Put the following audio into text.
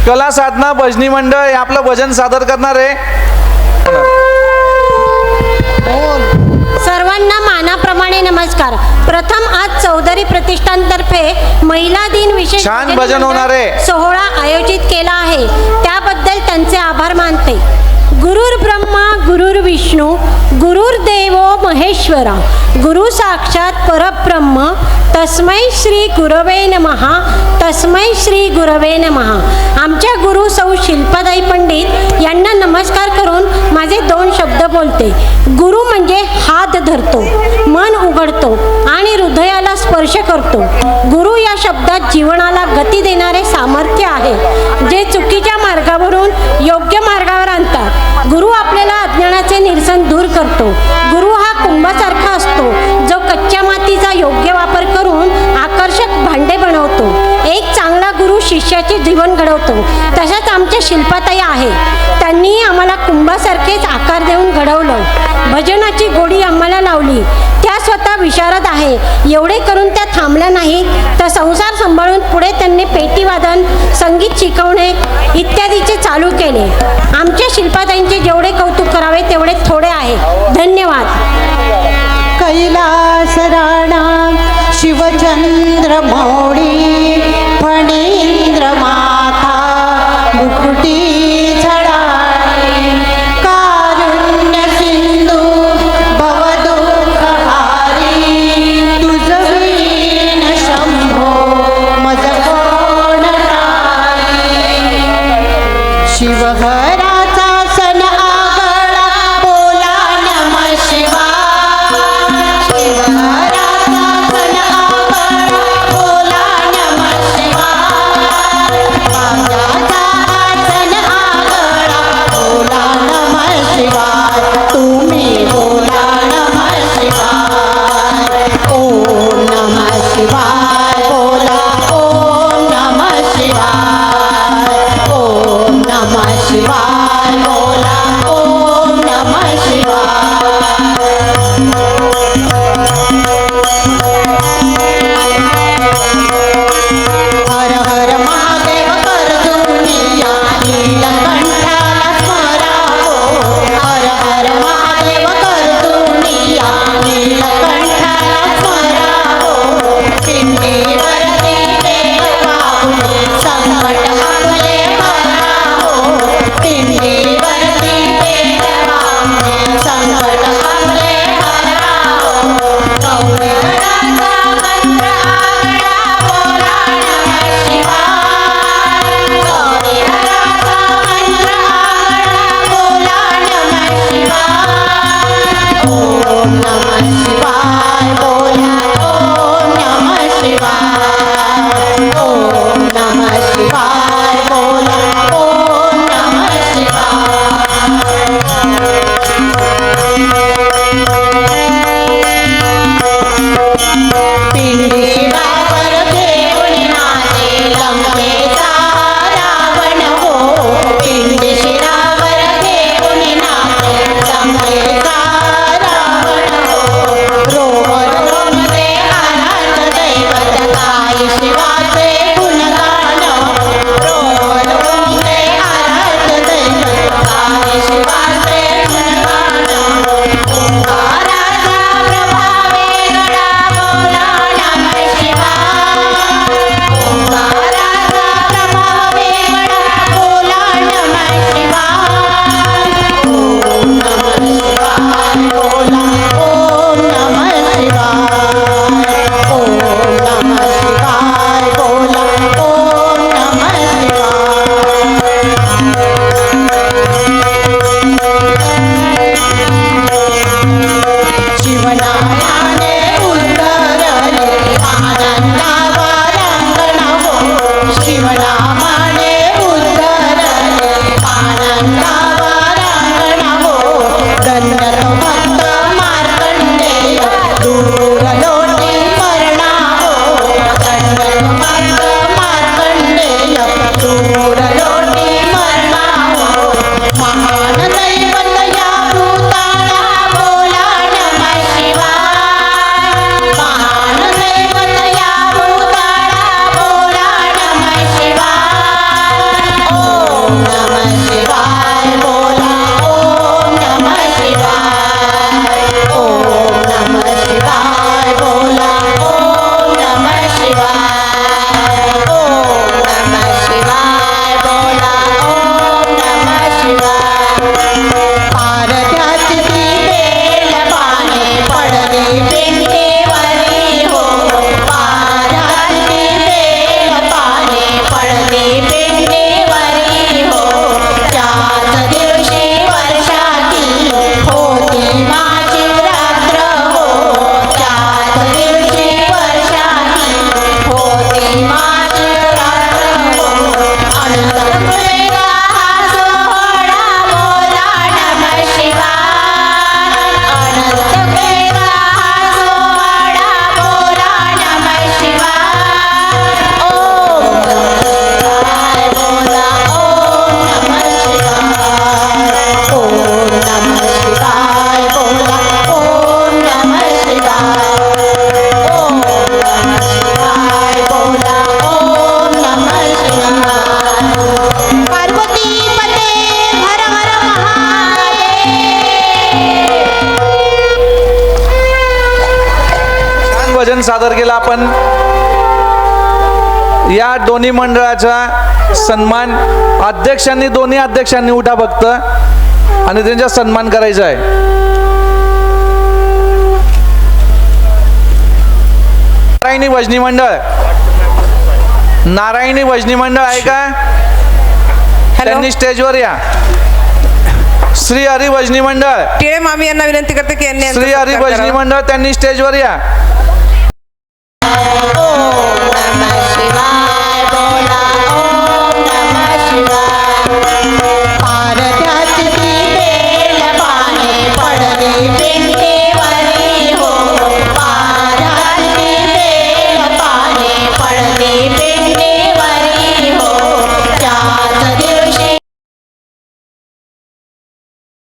कला साधना भजनी मंडळ हे आपलं भजन सादर करणार आहे. सर्वांना मानाप्रमाणे नमस्कार. प्रथम आज चौधरी प्रतिष्ठानतर्फे महिला दिन विशेष छान भजन होणार आहे. सोहळा आयोजित केला आहे, त्याबद्दल त्यांचे आभार मानते. गुरुर् ब्रह्मा गुरुर्विष्णू गुरुर्देवो महेश्वरा गुरु साक्षात परब्रह्म तस्मै श्री गुरवे नमः तस्मै श्री गुरवे नमः. आमच्या गुरु सौ शिल्पाताई पंडित यांना नमस्कार करून माझे 2 शब्द बोलते. गुरु म्हणजे हात धरतो, मन उघडतो आणि हृदयाला स्पर्श करतो. गुरु या शब्दात जीवनाला गती देणारे सामर्थ्य आहे, जे चुकीच्या मार्गावरून योग्य मार्गावर आणतात. गुरु आपल्याला अज्ञानाचे निरसन दूर करतो. गुरु हा कुंभासारखा असतो, जो कच्च्या मातीचा योग्य वापर करून आकर्षक भांडे बनवतो. एक चांगला गुरु शिष्याचे जीवन घडवतो. तशाच आमच्या शिल्पाताई आहे, त्यांनी आम्हाला कुंभासारखेच आकार देऊन घडवलं. भजनाची गोडी आम्हाला लावली. त्या स्वतः विशारद आहे. एवढे करून त्या थांबल्या नाही, तर संसार सांभाळून पुढे त्यांनी पेटीवादन, संगीत शिकवणे इत्यादीचे चालू केले. आमच्या शिल्पाताईंचे जेवढे कौतुक करावे तेवढे थोडे आहे. धन्यवाद. कैलास राणा शिवचंद्र मौळी फणींद्र माथा मुकुटी झळाळी कारुण्य सिंधू भवदुःखहारी तुझवीन शंभो मज कोण ठाई. शिवहराचा सन आगळा बोला नमः शिवाय. शिवहराचा सन आगळा बोला नमः शिवाय. पायाचा सन आगळा बोला नमः शिवाय. तुम्ही बोला नमः शिवाय. ओम नमः शिवाय बोला. ओम नमः शिवाय. ओम नमः शिवाय. सादर केला आपण. या दोन्ही मंडळाचा सन्मान अध्यक्षांनी, दोन्ही अध्यक्षांनी उठा फक्त आणि त्यांचा सन्मान करायचा आहे. नारायणी भजनी मंडळ, नारायणी भजनी मंडळ आहे का? त्यांनी स्टेजवर या. श्री हरी भजनी मंडळ, टिळे मामी यांना विनंती करते की यांनी यांचा श्री हरी सत्कार भजनी करावा. मंडळ त्यांनी स्टेजवर या.